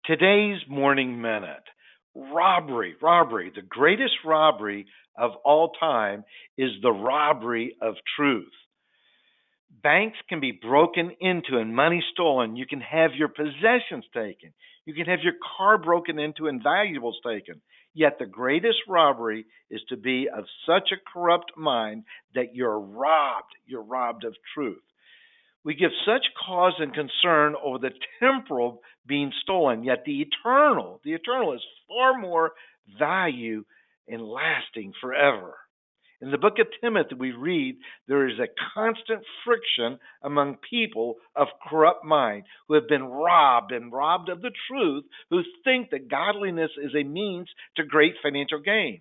Today's Morning Minute. Robbery. The greatest robbery of all time is the robbery of truth. Banks can be broken into and money stolen. You can have your possessions taken. You can have your car broken into and valuables taken. Yet the greatest robbery is to be of such a corrupt mind that you're robbed. You're robbed of truth. We give such cause and concern over the temporal being stolen, yet the eternal is far more value and lasting forever. In the book of Timothy, we read there is a constant friction among people of corrupt mind who have been robbed and robbed of the truth, who think that godliness is a means to great financial gain.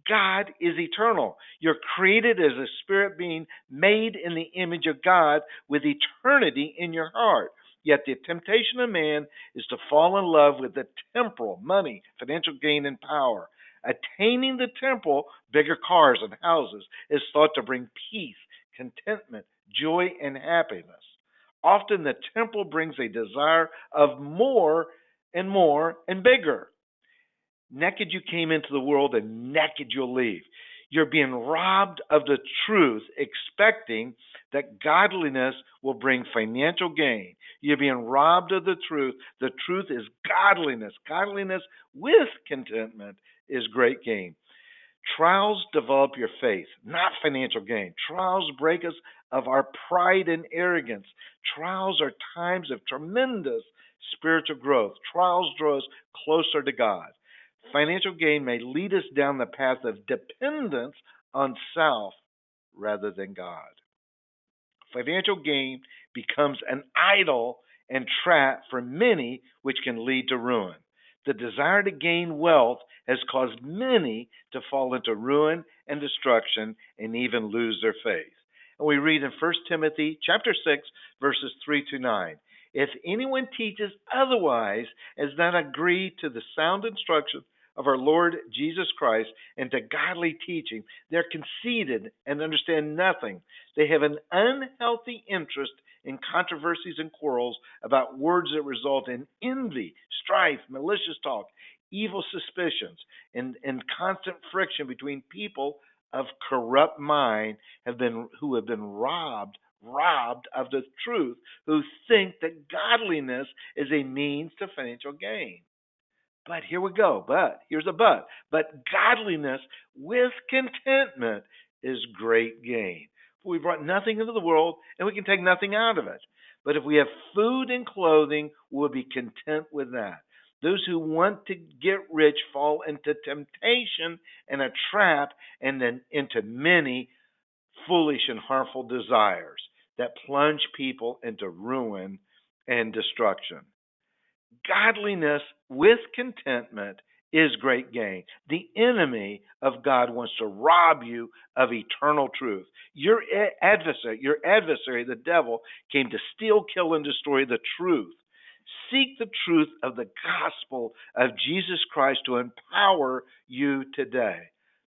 God is eternal. You're created as a spirit being made in the image of God with eternity in your heart. Yet the temptation of man is to fall in love with the temporal, money, financial gain, and power. Attaining the temporal, bigger cars and houses, is thought to bring peace, contentment, joy, and happiness. Often the temporal brings a desire of more and bigger. Naked you came into the world, and naked you'll leave. You're being robbed of the truth, expecting that godliness will bring financial gain. You're being robbed of the truth. The truth is godliness. Godliness with contentment is great gain. Trials develop your faith, not financial gain. Trials break us of our pride and arrogance. Trials are times of tremendous spiritual growth. Trials draw us closer to God. Financial gain may lead us down the path of dependence on self rather than God. Financial gain becomes an idol and trap for many, which can lead to ruin. The desire to gain wealth has caused many to fall into ruin and destruction and even lose their faith. And we read in 1 Timothy chapter 6, verses 3 to 9. If anyone teaches otherwise as not agree to the sound instruction of our Lord Jesus Christ and to godly teaching, they're conceited and understand nothing. They have an unhealthy interest in controversies and quarrels about words that result in envy, strife, malicious talk, evil suspicions, and constant friction between people of corrupt mind who have been robbed of the truth, who think that godliness is a means to financial gain. But here we go. But here's a but. But godliness with contentment is great gain. For we brought nothing into the world, and we can take nothing out of it. But if we have food and clothing, we'll be content with that. Those who want to get rich fall into temptation and a trap, and then into many foolish and harmful desires that plunge people into ruin and destruction. Godliness with contentment is great gain. The enemy of God wants to rob you of eternal truth. Your adversary, the devil, came to steal, kill, and destroy the truth. Seek the truth of the gospel of Jesus Christ to empower you today.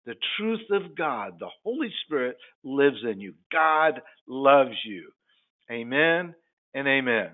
The truth of God, the Holy Spirit, lives in you. God loves you. Amen and amen.